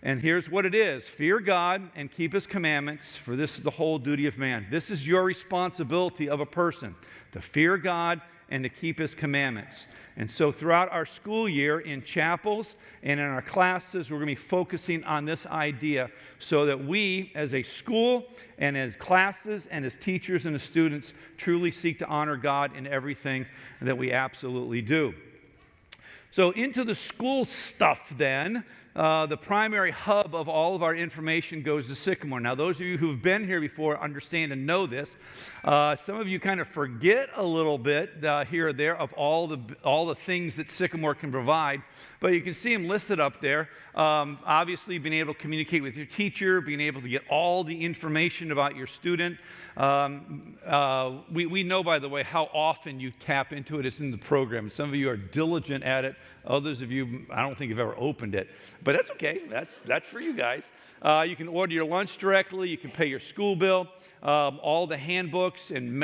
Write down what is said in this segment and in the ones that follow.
And here's what it is. Fear God and keep His commandments, for this is the whole duty of man. This is your responsibility of a person, to fear God and to keep His commandments. And so throughout our school year in chapels and in our classes, we're going to be focusing on this idea so that we as a school and as classes and as teachers and as students truly seek to honor God in everything that we absolutely do. So into the school stuff then, the primary hub of all of our information goes to Sycamore. Now, those of you who've been here before understand and know this. Some of you kind of forget a little bit here or there of all the things that Sycamore can provide. But you can see them listed up there. Obviously, being able to communicate with your teacher, being able to get all the information about your student. We know, by the way, how often you tap into it. It's in the program. Some of you are diligent at it. Others of you, I don't think you've ever opened it. But that's okay. That's for you guys. You can order your lunch directly. You can pay your school bill. All the handbooks and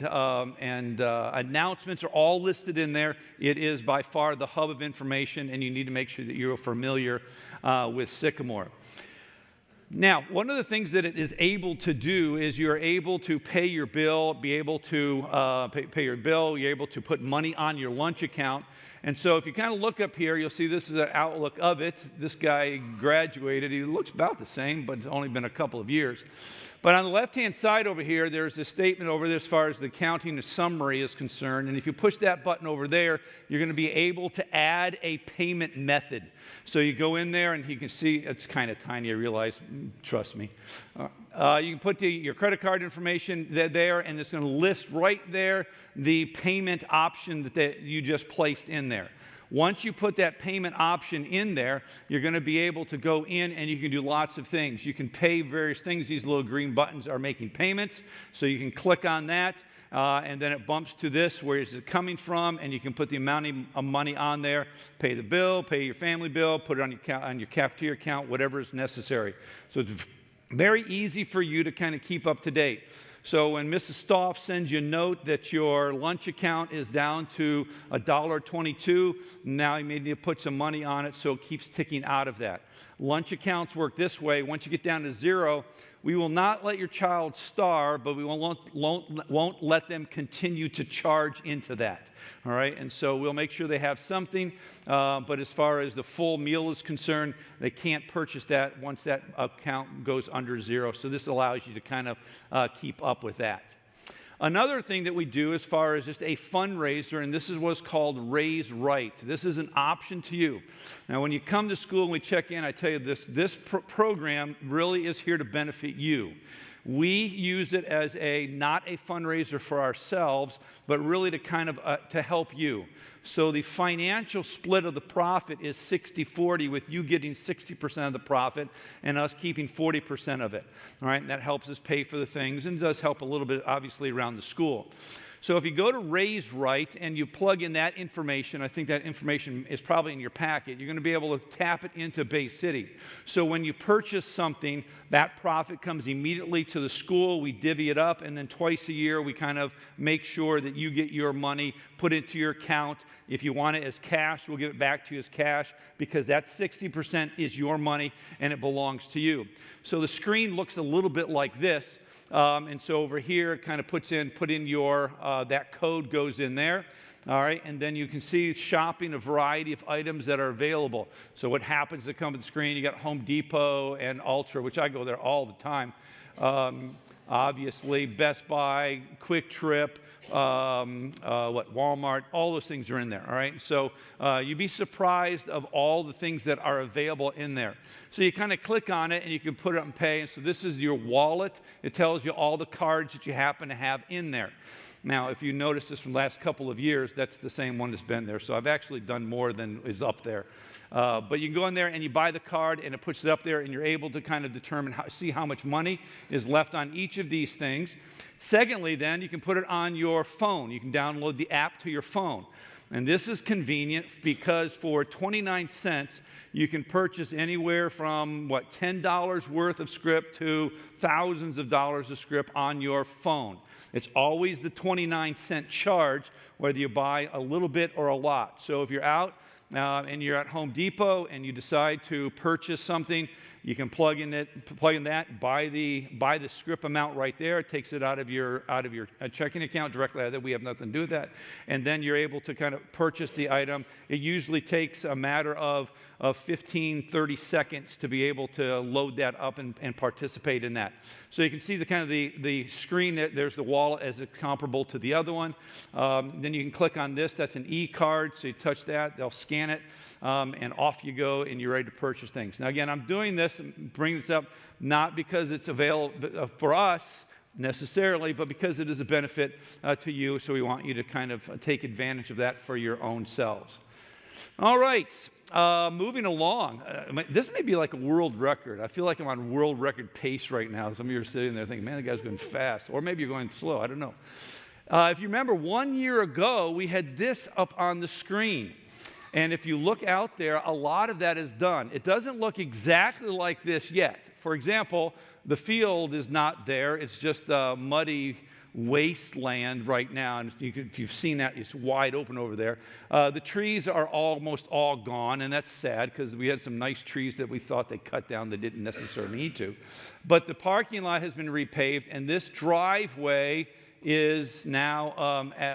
announcements are all listed in there. It is by far the hub of information, and you need to make sure that you're familiar with Sycamore. Now, one of the things that it is able to do is you're able to pay your bill, be able to pay your bill, you're able to put money on your lunch account. And so if you kind of look up here, you'll see this is an outlook of it. This guy graduated. He looks about the same, but it's only been a couple of years. But on the left-hand side over here, there's a statement over there as far as the accounting summary is concerned. And if you push that button over there, you're going to be able to add a payment method. So you go in there and you can see, it's kind of tiny, I realize, trust me. You can put your credit card information there, and it's going to list right there the payment option that you just placed in there. Once you put that payment option in there, you're going to be able to go in and you can do lots of things. You can pay various things. These little green buttons are making payments, so you can click on that, and then it bumps to this, where is it coming from, and you can put the amount of money on there, pay the bill, pay your family bill, put it on your cafeteria account, whatever is necessary. So it's very easy for you to kind of keep up to date. So when Mrs. Stoff sends you a note that your lunch account is down to $1.22, now you may need to put some money on it so it keeps ticking out of that. Lunch accounts work this way. Once you get down to zero, we will not let your child starve, but we won't let them continue to charge into that. All right, and so we'll make sure they have something, but as far as the full meal is concerned, they can't purchase that once that account goes under zero. So this allows you to kind of keep up with that. Another thing that we do as far as just a fundraiser, and this is what's called Raise Right. This is an option to you. Now, when you come to school and we check in, I tell you this program really is here to benefit you. We use it as not a fundraiser for ourselves, but really to kind of to help you. So the financial split of the profit is 60-40, with you getting 60% of the profit and us keeping 40% of it. All right, and that helps us pay for the things, and does help a little bit, obviously, around the school. So if you go to Raise Right and you plug in that information, I think that information is probably in your packet, you're going to be able to tap it into Bay City. So when you purchase something, that profit comes immediately to the school. We divvy it up, and then twice a year we kind of make sure that you get your money put into your account. If you want it as cash, we'll give it back to you as cash, because that 60% is your money and it belongs to you. So the screen looks a little bit like this. And so over here, it kind of put in your, that code goes in there. All right, and then you can see shopping a variety of items that are available. So what happens to come to the screen, you got Home Depot and Ultra, which I go there all the time. Obviously, Best Buy, Quick Trip, Walmart, all those things are in there, all right? So you'd be surprised of all the things that are available in there. So you kind of click on it and you can put it and pay. And so this is your wallet. It tells you all the cards that you happen to have in there. Now, if you notice this from the last couple of years, that's the same one that's been there. So I've actually done more than is up there. But you can go in there and you buy the card, and it puts it up there, and you're able to kind of determine, see how much money is left on each of these things. Secondly, then, you can put it on your phone. You can download the app to your phone. And this is convenient because for 29 cents, you can purchase anywhere from, $10 worth of script to thousands of dollars of script on your phone. It's always the 29-cent charge, whether you buy a little bit or a lot. So if you're out and you're at Home Depot and you decide to purchase something, you can plug in that, buy the script amount right there. It takes it out of your checking account directly out of there. We have nothing to do with that. And then you're able to kind of purchase the item. It usually takes a matter of 15, 30 seconds to be able to load that up and participate in that. So you can see the screen, there's the wallet as it's comparable to the other one. Then you can click on this, that's an e-card, so you touch that, they'll scan it, and off you go, and you're ready to purchase things. Now again, I'm doing this and bringing this up not because it's available for us necessarily, but because it is a benefit to you, so we want you to kind of take advantage of that for your own selves. All right, moving along. This may be like a world record. I feel like I'm on world record pace right now. Some of you are sitting there thinking, man, the guy's going fast. Or maybe you're going slow. I don't know. If you remember, 1 year ago, we had this up on the screen. And if you look out there, a lot of that is done. It doesn't look exactly like this yet. For example, the field is not there. It's just a muddy wasteland right now. And if you've seen that, it's wide open over there. The trees are almost all gone, and that's sad because we had some nice trees that we thought they cut down that didn't necessarily need to. But the parking lot has been repaved, and this driveway is now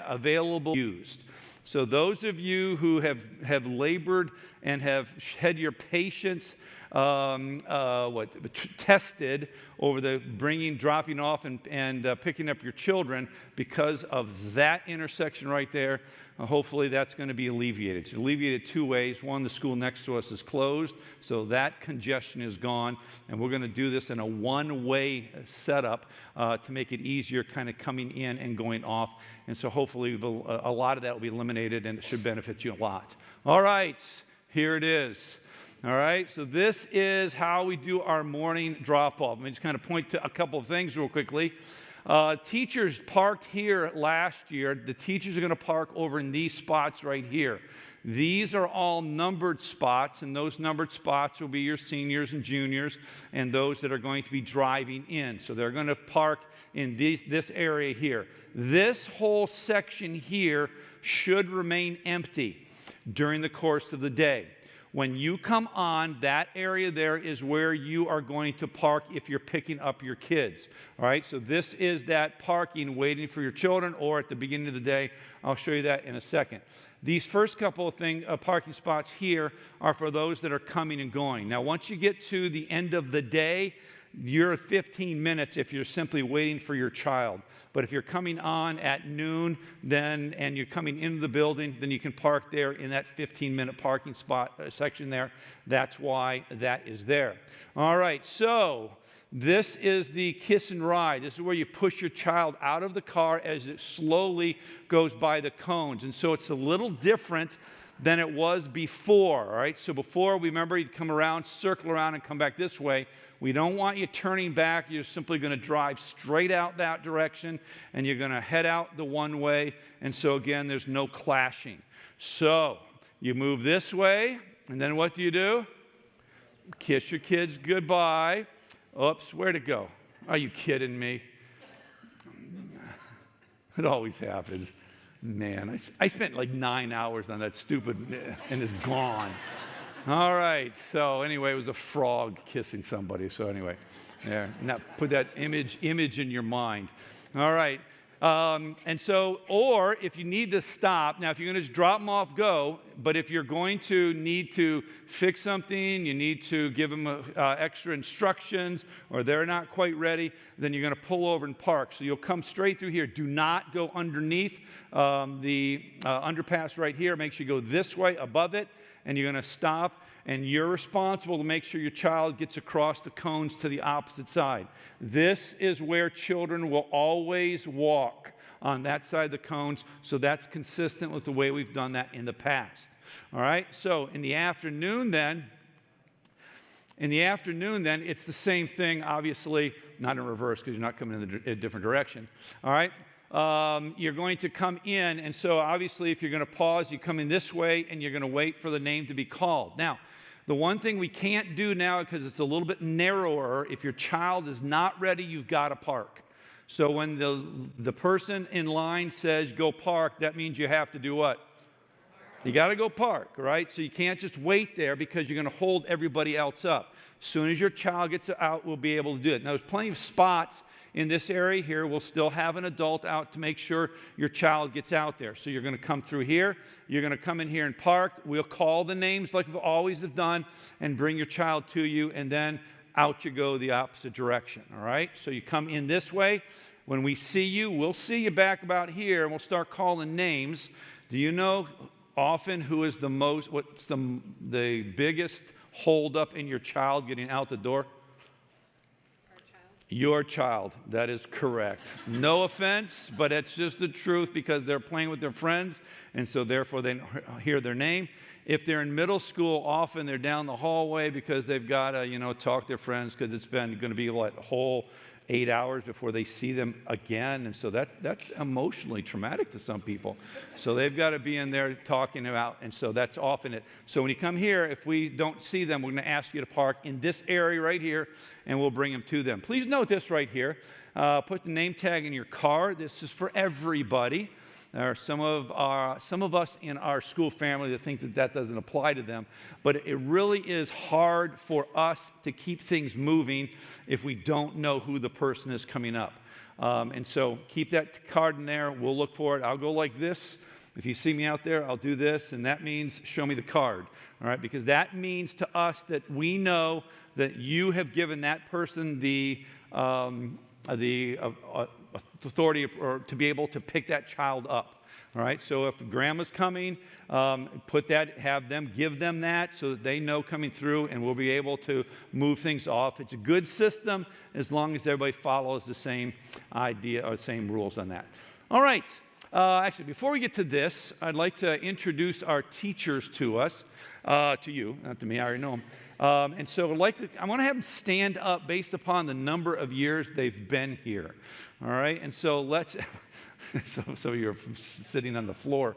available to be used. So those of you who have labored and have had your patience tested over the dropping off and picking up your children because of that intersection right there, hopefully that's going to be alleviated. It's alleviated two ways. One, the school next to us is closed, so that congestion is gone, and we're going to do this in a one-way setup to make it easier kind of coming in and going off. And so hopefully a lot of that will be eliminated, and it should benefit you a lot. All right, here it is. All right, so this is how we do our morning drop-off. Let me just kind of point to a couple of things real quickly. Teachers parked here last year. The teachers are going to park over in these spots right here. These are all numbered spots, and those numbered spots will be your seniors and juniors and those that are going to be driving in. So they're going to park in this area here. This whole section here should remain empty during the course of the day. When you come on, that area there is where you are going to park if you're picking up your kids. All right, so this is that parking waiting for your children, or at the beginning of the day. I'll show you that in a second. These first couple of parking spots here are for those that are coming and going. Now, once you get to the end of the day, you're 15 minutes if you're simply waiting for your child. But if you're coming on at noon and you're coming into the building, then you can park there in that 15-minute parking spot section there. That's why that is there. All right, so this is the kiss and ride. This is where you push your child out of the car as it slowly goes by the cones. And so it's a little different than it was before, all right? So before, remember, you'd come around, circle around, and come back this way. We don't want you turning back. You're simply going to drive straight out that direction, and you're going to head out the one way. And so, again, there's no clashing. So you move this way, and then what do? Kiss your kids goodbye. Oops, where'd it go? Are you kidding me? It always happens. Man, I spent like 9 hours on that stupid, and it's gone. All right, so anyway, it was a frog kissing somebody. So anyway, there. Now put that image in your mind. All right, and so, or if you need to stop, now if you're going to just drop them off, go. But if you're going to need to fix something, you need to give them extra instructions, or they're not quite ready, then you're going to pull over and park. So you'll come straight through here. Do not go underneath the underpass right here. Make sure you go this way above it. And you're going to stop, and you're responsible to make sure your child gets across the cones to the opposite side. This is where children will always walk, on that side of the cones, so that's consistent with the way we've done that in the past. All right, so in the afternoon then, it's the same thing, obviously, not in reverse because you're not coming in a different direction. All right. You're going to come in, and so obviously if you're going to pause, you come in this way, and you're going to wait for the name to be called. Now, the one thing we can't do now, because it's a little bit narrower, if your child is not ready, you've got to park. So when the person in line says, go park, that means you have to do what? You got to go park, right? So you can't just wait there because you're going to hold everybody else up. As soon as your child gets out, we'll be able to do it. Now, there's plenty of spots in this area here. We'll still have an adult out to make sure your child gets out there. So you're going to come through here. You're going to come in here and park. We'll call the names like we always have done and bring your child to you, and then out you go the opposite direction, all right? So you come in this way. When we see you, we'll see you back about here, and we'll start calling names. Do you know often who is what's the biggest holdup in your child getting out the door? Your child. That is correct. No offense, but it's just the truth because they're playing with their friends, and so therefore they hear their name. If they're in middle school, often they're down the hallway because they've got to, talk to their friends because it's been going to be a whole 8 hours before they see them again. And so that's emotionally traumatic to some people. So they've got to be in there talking about, and so that's often it. So when you come here, if we don't see them, we're going to ask you to park in this area right here, and we'll bring them to them. Please note this right here. Put the name tag in your car. This is for everybody. There are some of us in our school family that think that doesn't apply to them, but it really is hard for us to keep things moving if we don't know who the person is coming up. And so keep that card in there. We'll look for it. I'll go like this. If you see me out there, I'll do this, and that means show me the card, all right? Because that means to us that we know that you have given that person the authority or to be able to pick that child up. All right, so if grandma's coming, give them that so that they know coming through, and we'll be able to move things off. It's a good system as long as everybody follows the same idea or same rules on that. All right, actually, before we get to this, I'd like to introduce our teachers to us, to you, not to me, I already know them. And so I want to have them stand up based upon the number of years they've been here. All right, and so so you're sitting on the floor.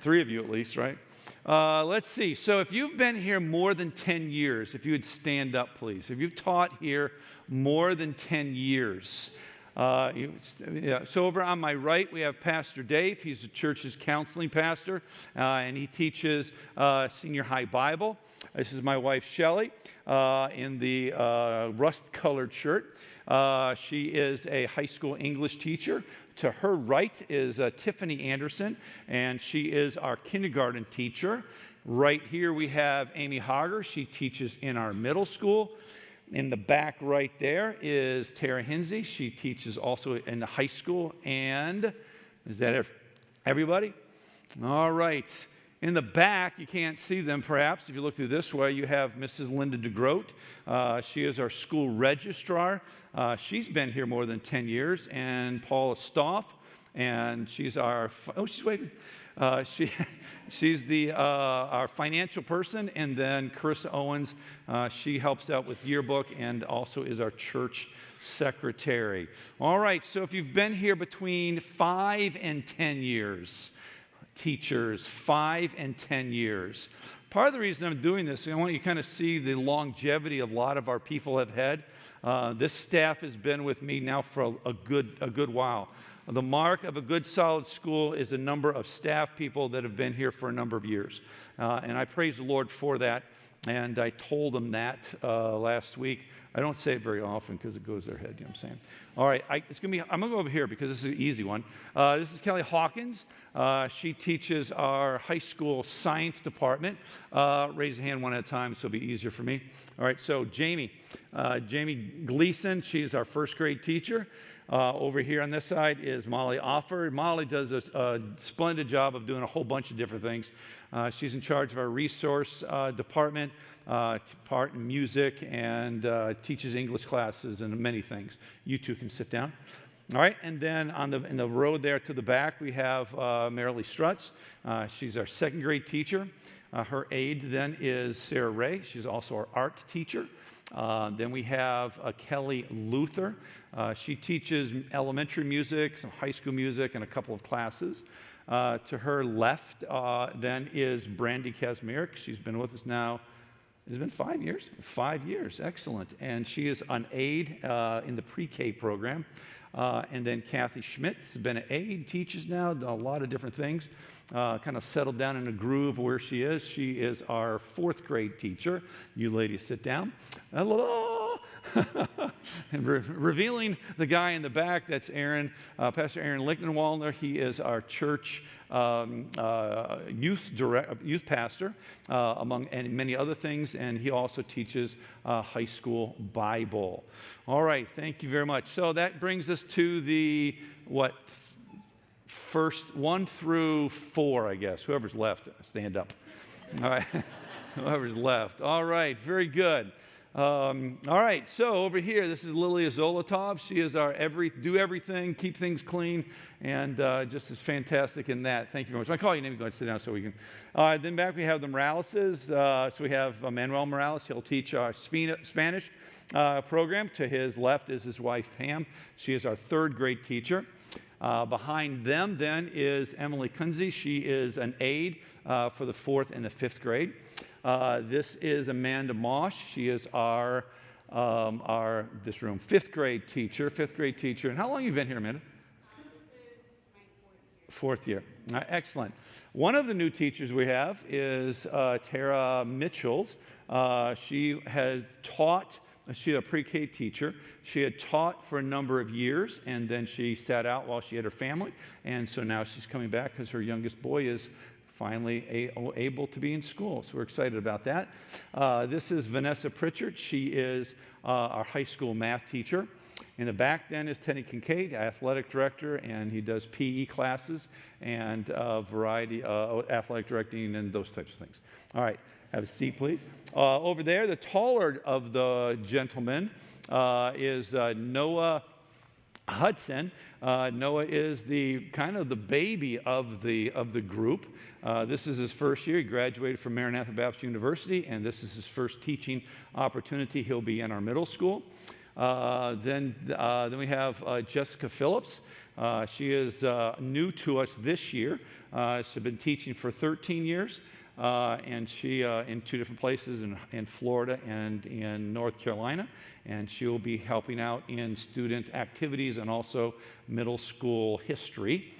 3 of you at least, right? Let's see. So if you've been here more than 10 years, if you would stand up, please. If you've taught here more than 10 years. So over on my right, we have Pastor Dave. He's the church's counseling pastor, and he teaches senior high Bible. This is my wife, Shelley, in the rust-colored shirt. She is a high school English teacher. To her right is Tiffany Anderson, and she is our kindergarten teacher. Right here we have Amy Hager. She teaches in our middle school. In the back right there is Tara Hinsey. She teaches also in the high school. And is that everybody? All right. In the back, you can't see them perhaps. If you look through this way, you have Mrs. Linda DeGroat. She is our school registrar. She's been here more than 10 years. And Paula Stoff, and she's our, she's waving. She's our financial person, and then Carissa Owens, she helps out with yearbook and also is our church secretary. All right, so if you've been here between 5 and 10 years, teachers, 5 and 10 years. Part of the reason I'm doing this, I want you to kind of see the longevity a lot of our people have had. This staff has been with me now for a good while. The mark of a good, solid school is a number of staff people that have been here for a number of years. And I praise the Lord for that. And I told them that last week. I don't say it very often because it goes to their head, you know what I'm saying? All right, I'm going to go over here because this is an easy one. This is Kelly Hawkins. She teaches our high school science department. Raise your hand one at a time so it'll be easier for me. All right, so Jamie Gleason, she's our first grade teacher. Over here on this side is Molly Offer. Molly does a splendid job of doing a whole bunch of different things. She's in charge of our resource department, part in music, and teaches English classes and many things. You two can sit down. All right, and then in the row there to the back, we have Marilee Strutz. She's our second grade teacher. Her aide then is Sarah Ray. She's also our art teacher. Then we have Kelly Luther. She teaches elementary music, some high school music, and a couple of classes. To her left then is Brandy Kazmierek. She's been with us now, it's been 5 years? 5 years, excellent. And she is an aide in the pre-K program. And then Kathy Schmidt has been an aide, teaches now, done a lot of different things, kind of settled down in a groove where she is. She is our 4th grade teacher. You ladies sit down. Hello. And revealing the guy in the back, that's Aaron, Pastor Aaron Lichtenwaldner. He is our church youth pastor, among and many other things, and he also teaches high school Bible. All right, thank you very much. So that brings us to the first 1 through 4, I guess. Whoever's left, stand up. All right, whoever's left. All right, very good. All right, so over here, this is Lilia Zolotov. She is our do everything, keep things clean, and just is fantastic in that. Thank you very much. I call your name, go ahead and sit down so we can. Then back we have the Moraleses. So we have Manuel Morales. He'll teach our Spanish program. To his left is his wife, Pam. She is our 3rd grade teacher. Behind them then is Emily Kunze. She is an aide for the 4th and the 5th grade. This is Amanda Mosh. She is our 5th grade teacher. And how long have you been here, Amanda? This is my 4th year. 4th year. Excellent. One of the new teachers we have is Tara Mitchells. She has taught. She's a pre-K teacher. She had taught for a number of years, and then she sat out while she had her family. And so now she's coming back because her youngest boy is finally able to be in school. So we're excited about that. This is Vanessa Pritchard. She is our high school math teacher. In the back then is Teddy Kincaid, athletic director, and he does PE classes and a variety of athletic directing and those types of things. All right, have a seat, please. Over there, the taller of the gentlemen is Noah Hudson. Noah is the kind of the baby of the group. This is his first year. He graduated from Maranatha Baptist University, and this is his first teaching opportunity. He'll be in our middle school. Then we have Jessica Phillips. She is new to us this year. She's been teaching for 13 years, and she in 2 different places in Florida and in North Carolina. And she will be helping out in student activities and also middle school history.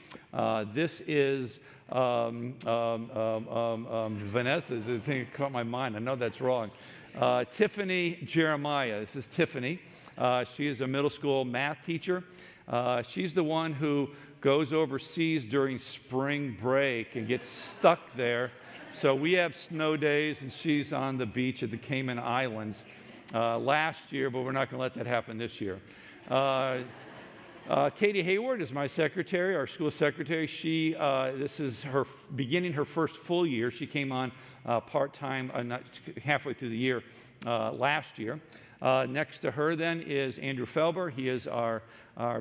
This is Vanessa. The thing that caught my mind. I know that's wrong. Tiffany Jeremiah. This is Tiffany. She is a middle school math teacher. She's the one who goes overseas during spring break and gets stuck there. So we have snow days, and she's on the beach at the Cayman Islands last year, but we're not going to let that happen this year. Katie Hayward is my secretary, our school secretary. This is her beginning her first full year. She came on part-time, not halfway through the year last year. Next to her then is Andrew Felber. He is our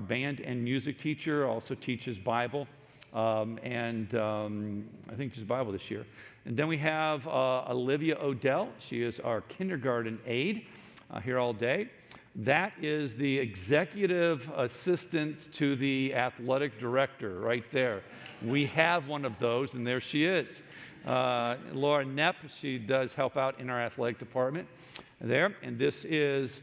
band and music teacher, also teaches Bible, and I think teaches Bible this year. And then we have Olivia Odell. She is our kindergarten aide here all day. That is the executive assistant to the athletic director right there. We have one of those, and there she is. Laura Knepp, she does help out in our athletic department there. And this is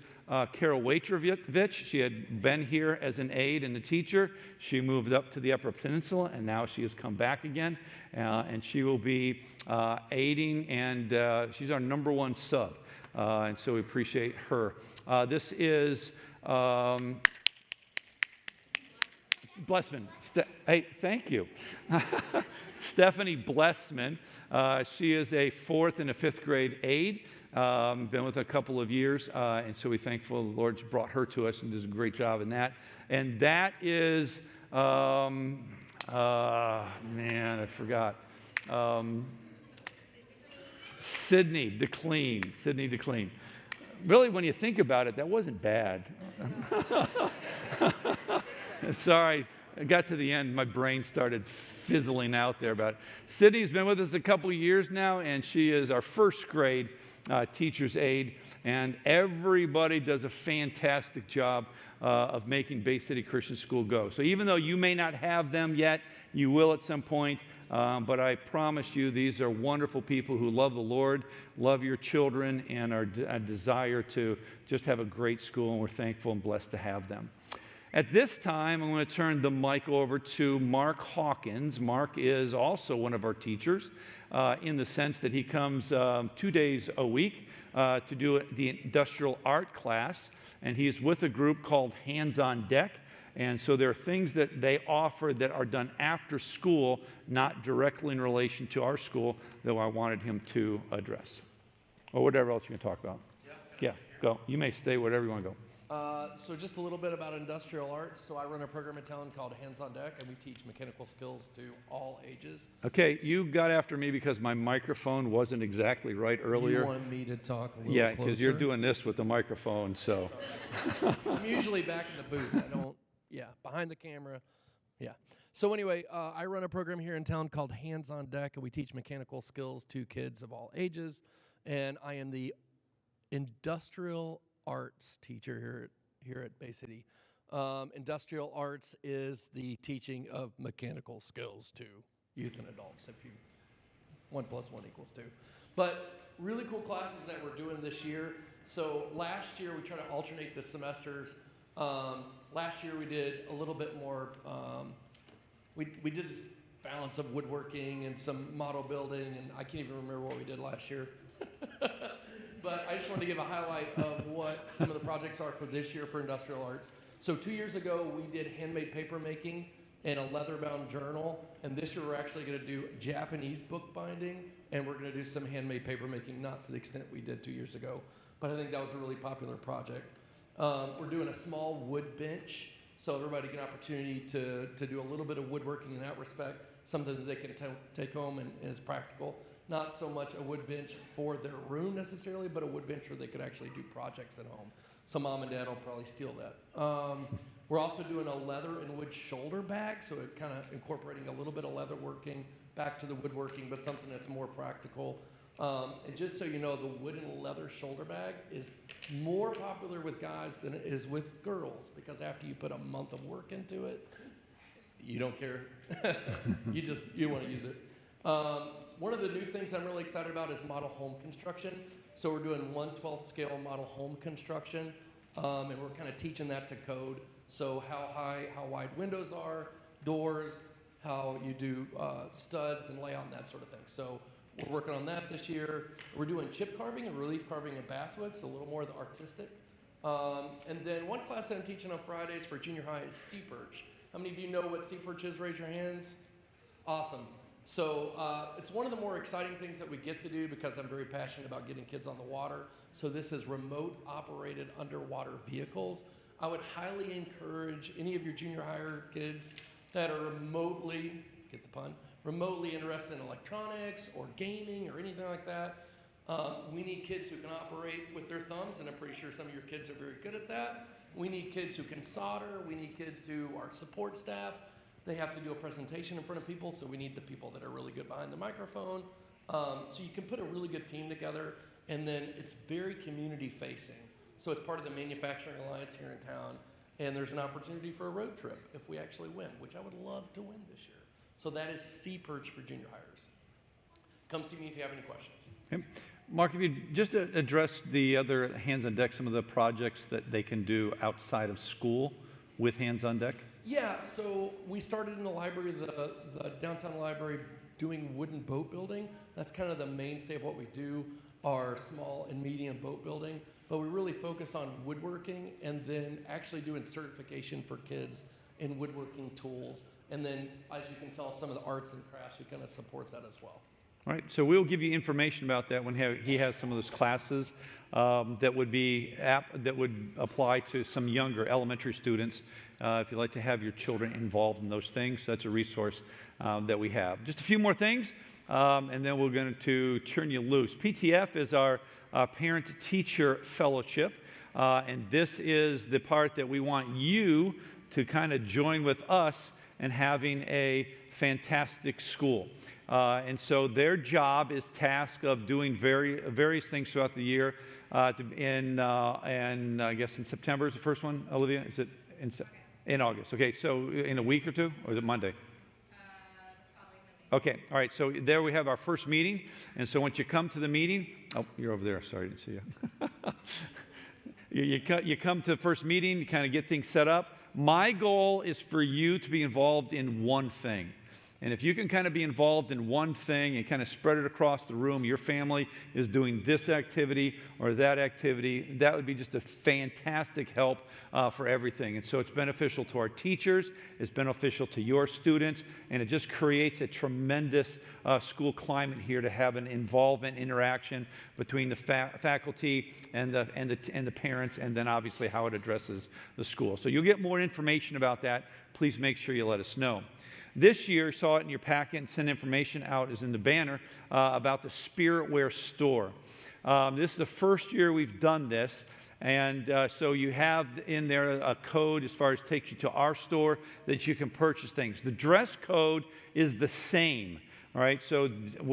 Carol Waitrovich. She had been here as an aide and a teacher. She moved up to the Upper Peninsula, and now she has come back again. And she will be aiding, and she's our #1 sub. And so we appreciate her. This is Blessman. Hey, thank you. Stephanie Blessman. She is a 4th and a 5th grade aide. Been with a couple of years, and so we're thankful the Lord's brought her to us and does a great job in that. And that is, man, I forgot. Sydney DeClean. Really, when you think about it, that wasn't bad. Sorry, I got to the end, my brain started fizzling out there. But Sydney's been with us a couple of years now, and she is our 1st grade teacher's aide, and everybody does a fantastic job of making Bay City Christian School go. So even though you may not have them yet, you will at some point. But I promise you, these are wonderful people who love the Lord, love your children, and are a desire to just have a great school, and we're thankful and blessed to have them. At this time, I'm going to turn the mic over to Mark Hawkins. Mark is also one of our teachers in the sense that he comes 2 days a week to do the industrial art class, and he's with a group called Hands on Deck. And so there are things that they offer that are done after school, not directly in relation to our school, though I wanted him to address. Or whatever else you can talk about. Yeah, go. You may stay wherever you want to go. So just a little bit about industrial arts. So I run a program in town called Hands on Deck, and we teach mechanical skills to all ages. Okay, you got after me because my microphone wasn't exactly right earlier. You want me to talk a little Yeah, closer? because you're doing this with the microphone, so. I'm usually back in the booth. Behind the camera. Yeah. So anyway, I run a program here in town called Hands on Deck, and we teach mechanical skills to kids of all ages. And I am the industrial arts teacher here at Bay City. Industrial arts is the teaching of mechanical skills to youth and adults. If you 1 + 1 = 2. But really cool classes that we're doing this year. So last year we tried to alternate the semesters. Last year we did a little bit more. We did this balance of woodworking and some model building, and I can't even remember what we did last year. But I just wanted to give a highlight of what some of the projects are for this year for industrial arts. So 2 years ago, we did handmade paper making and a leather-bound journal. And this year, we're actually going to do Japanese bookbinding, and we're going to do some handmade paper making, not to the extent we did 2 years ago. But I think that was a really popular project. We're doing a small wood bench, so everybody get an opportunity to do a little bit of woodworking in that respect, something that they can take home and is practical. Not so much a wood bench for their room necessarily, but a wood bench where they could actually do projects at home. So mom and dad will probably steal that. We're also doing a leather and wood shoulder bag, so it kind of incorporating a little bit of leather working back to the woodworking, but something that's more practical. And just so you know, the wood and leather shoulder bag is more popular with guys than it is with girls, because after you put a month of work into it, you don't care. you want to use it. One of the new things I'm really excited about is model home construction. So we're doing 1/12 scale model home construction, and we're kind of teaching that to code. So how high, how wide windows are, doors, how you do studs and layout and that sort of thing. So we're working on that this year. We're doing chip carving and relief carving in basswood, so a little more of the artistic. And then one class that I'm teaching on Fridays for junior high is sea perch. How many of you know what sea perch is? Raise your hands. Awesome. So it's one of the more exciting things that we get to do because I'm very passionate about getting kids on the water. So this is remote operated underwater vehicles. I would highly encourage any of your junior higher kids that are remotely, get the pun, remotely interested in electronics or gaming or anything like that. We need kids who can operate with their thumbs, and I'm pretty sure some of your kids are very good at that. We need kids who can solder. We need kids who are support staff. They have to do a presentation in front of people, so we need the people that are really good behind the microphone. So you can put a really good team together, and then it's very community-facing. So it's part of the Manufacturing Alliance here in town, and there's an opportunity for a road trip if we actually win, which I would love to win this year. So that is Sea Perch for junior hires. Come see me if you have any questions. Okay. Mark, if you just address the other Hands on Deck, some of the projects that they can do outside of school with Hands on Deck. Yeah, so we started in the library, the downtown library, doing wooden boat building. That's kind of the mainstay of what we do, our small and medium boat building. But we really focus on woodworking and then actually doing certification for kids in woodworking tools. And then, as you can tell, some of the arts and crafts, we kind of support that as well. All right, so we'll give you information about that when he has some of those classes that would apply to some younger elementary students. If you'd like to have your children involved in those things, that's a resource that we have. Just a few more things, and then we're going to turn you loose. PTF is our Parent-Teacher Fellowship, and this is the part that we want you to kind of join with us in having a fantastic school. And so their job is tasked of doing various things throughout the year. And I guess in September is the first one, Olivia? Is it in August? Okay, so in a week or two, or is it Monday? Okay, all right, so there we have our first meeting. And so once you come to the meeting, oh, you're over there, sorry, I didn't see you. You come to the first meeting, you kind of get things set up. My goal is for you to be involved in one thing. And if you can kind of be involved in one thing and kind of spread it across the room, your family is doing this activity or that activity, that would be just a fantastic help for everything. And so it's beneficial to our teachers, it's beneficial to your students, and it just creates a tremendous school climate here to have an involvement, interaction between the faculty and the parents, and then obviously how it addresses the school. So you'll get more information about that. Please make sure you let us know. This year, saw it in your packet and sent information out, is in the banner, about the Spiritware store. This is the first year we've done this, and so you have in there a code as far as takes you to our store that you can purchase things. The dress code is the same. All right, so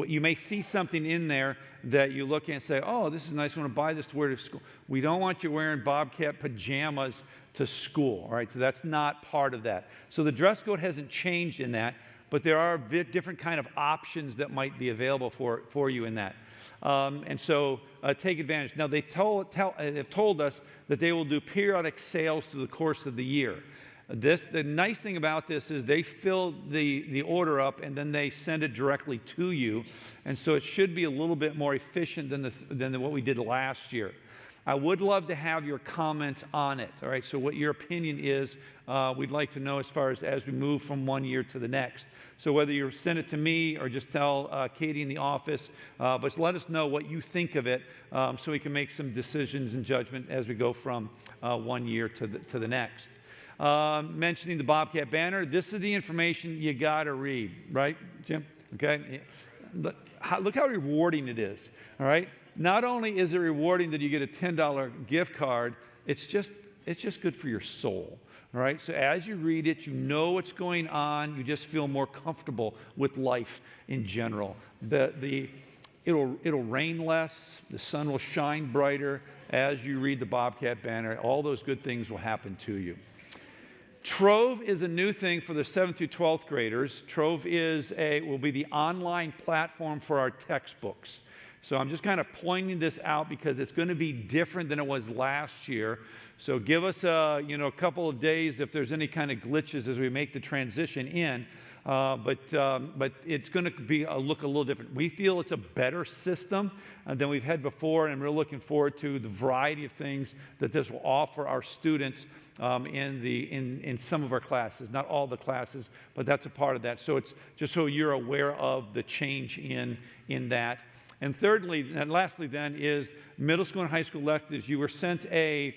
you may see something in there that you look at and say, oh, this is nice, I want to buy this to wear to school. We don't want you wearing Bobcat pajamas to school, all right? So that's not part of that. So the dress code hasn't changed in that, but there are different kind of options that might be available for you in that. And so take advantage. Now, they've told us that they will do periodic sales through the course of the year. The nice thing about this is they fill the order up and then they send it directly to you. And so it should be a little bit more efficient than what we did last year. I would love to have your comments on it. All right, so what your opinion is, we'd like to know as far as we move from one year to the next. So whether you send it to me or just tell Katie in the office, but let us know what you think of it so we can make some decisions and judgment as we go from 1 year to the next. Mentioning the Bobcat banner, this is the information you got to read, right, Jim? Okay. Look how rewarding it is, all right? Not only is it rewarding that you get a $10 gift card, it's just good for your soul, all right? So as you read it, you know what's going on. You just feel more comfortable with life in general. It'll rain less. The sun will shine brighter as you read the Bobcat banner. All those good things will happen to you. Trove is a new thing for the 7th through 12th graders. Trove will be the online platform for our textbooks. So I'm just kind of pointing this out because it's going to be different than it was last year. So give us a couple of days if there's any kind of glitches as we make the transition in. But it's going to look a little different. We feel it's a better system than we've had before, and we're looking forward to the variety of things that this will offer our students in some of our classes. Not all the classes, but that's a part of that. So it's just so you're aware of the change in that. And thirdly, and lastly then, is middle school and high school electives. You were sent an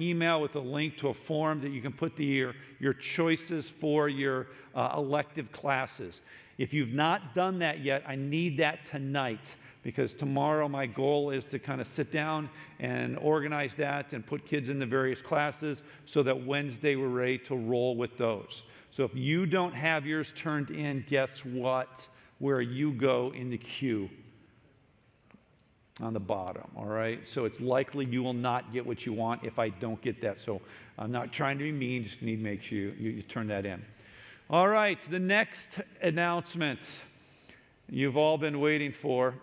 email with a link to a form that you can put your choices for your elective classes. If you've not done that yet, I need that tonight, because tomorrow my goal is to kind of sit down and organize that and put kids in the various classes so that Wednesday we're ready to roll with those. So if you don't have yours turned in, guess what? Where you go in the queue? On the bottom, all right? So it's likely you will not get what you want if I don't get that. So I'm not trying to be mean, just need to make sure you turn that in. All right, the next announcement you've all been waiting for,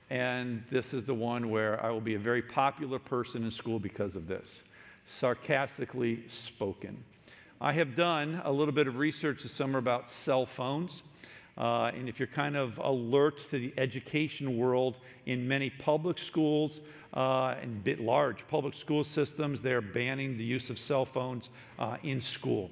and this is the one where I will be a very popular person in school because of this. Sarcastically spoken. I have done a little bit of research this summer about cell phones. And if you're kind of alert to the education world, in many public schools and large public school systems, they're banning the use of cell phones in school.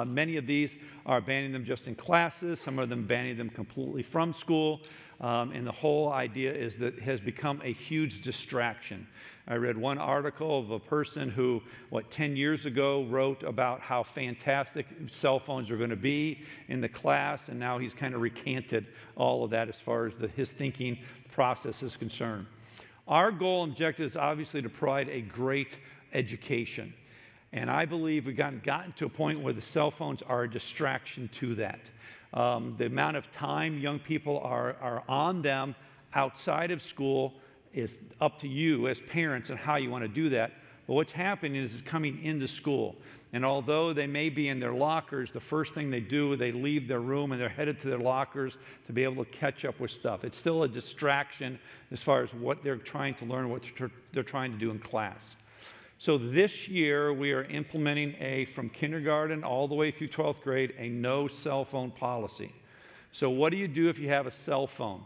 Many of these are banning them just in classes, some of them banning them completely from school. And the whole idea is that it has become a huge distraction. I read one article of a person who, 10 years ago wrote about how fantastic cell phones are going to be in the class, and now he's kind of recanted all of that as far as his thinking process is concerned. Our goal and objective is obviously to provide a great education. And I believe we've gotten to a point where the cell phones are a distraction to that. The amount of time young people are on them outside of school is up to you as parents and how you want to do that. But what's happening is it's coming into school. And although they may be in their lockers, the first thing they do, they leave their room and they're headed to their lockers to be able to catch up with stuff. It's still a distraction as far as what they're trying to learn, what they're trying to do in class. So this year, we are implementing from kindergarten all the way through 12th grade, a no cell phone policy. So what do you do if you have a cell phone?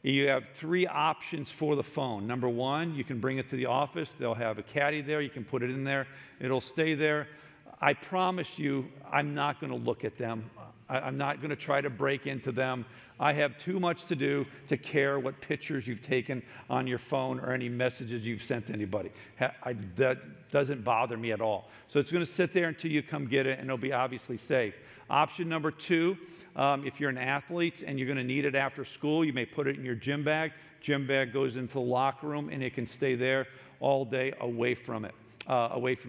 You have 3 options for the phone. Number 1, you can bring it to the office. They'll have a caddy there. You can put it in there. It'll stay there. I promise you, I'm not going to look at them. I'm not going to try to break into them. I have too much to do to care what pictures you've taken on your phone or any messages you've sent to anybody. That doesn't bother me at all. So it's going to sit there until you come get it, and it'll be obviously safe. Option number 2, if you're an athlete and you're going to need it after school, you may put it in your gym bag. Gym bag goes into the locker room, and it can stay there all day away from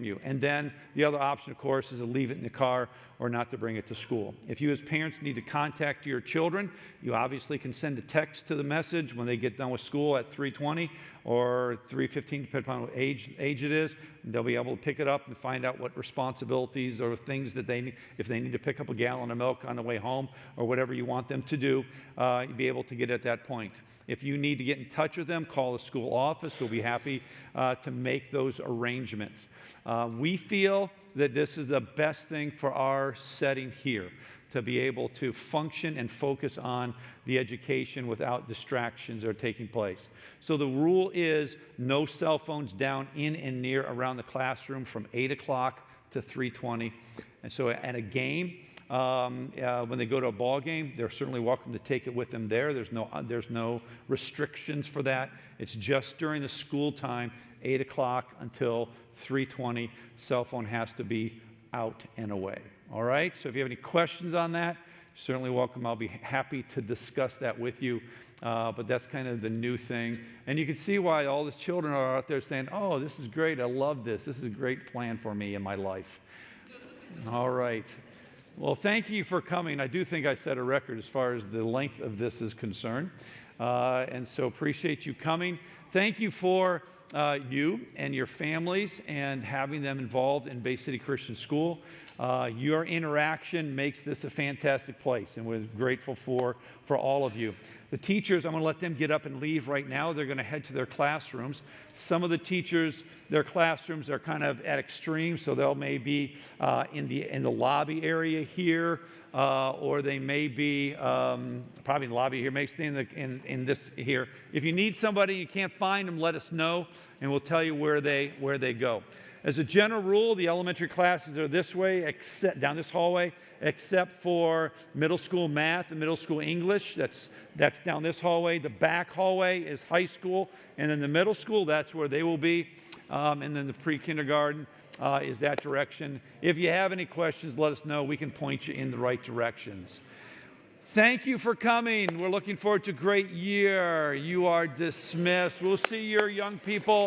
you. And then the other option, of course, is to leave it in the car or not to bring it to school. If you as parents need to contact your children, you obviously can send a text to the message when they get done with school at 3:20 or 3:15, depending on what age it is. They'll be able to pick it up and find out what responsibilities or things that they need. If they need to pick up a gallon of milk on the way home or whatever you want them to do, you'll be able to get at that point. If you need to get in touch with them, call the school office. We'll be happy to make those arrangements. We feel that this is the best thing for our setting here, to be able to function and focus on the education without distractions that are taking place. So the rule is no cell phones down in and near around the classroom from 8 o'clock to 3:20. And so at a game, when they go to a ball game, they're certainly welcome to take it with them there. There's no restrictions for that. It's just during the school time, 8 o'clock until 3:20. Cell phone has to be out and away. All right? So if you have any questions on that, certainly welcome. I'll be happy to discuss that with you. But that's kind of the new thing. And you can see why all the children are out there saying, oh, this is great. I love this. This is a great plan for me in my life. All right. Well, thank you for coming. I do think I set a record as far as the length of this is concerned. And so appreciate you coming. Thank you for you and your families and having them involved in Bay City Christian School. Your interaction makes this a fantastic place, and we're grateful for all of you. The teachers, I'm going to let them get up and leave right now. They're going to head to their classrooms. Some of the teachers, their classrooms are kind of at extremes, so they'll may be in the lobby area here, or they may be probably in the lobby here, may stay in this here. If you need somebody, you can't find them, let us know, and we'll tell you where they go. As a general rule, the elementary classes are this way, down this hallway, except for middle school math and middle school English. That's down this hallway. The back hallway is high school, and then the middle school, that's where they will be. And then the pre-kindergarten is that direction. If you have any questions, let us know. We can point you in the right directions. Thank you for coming. We're looking forward to a great year. You are dismissed. We'll see your young people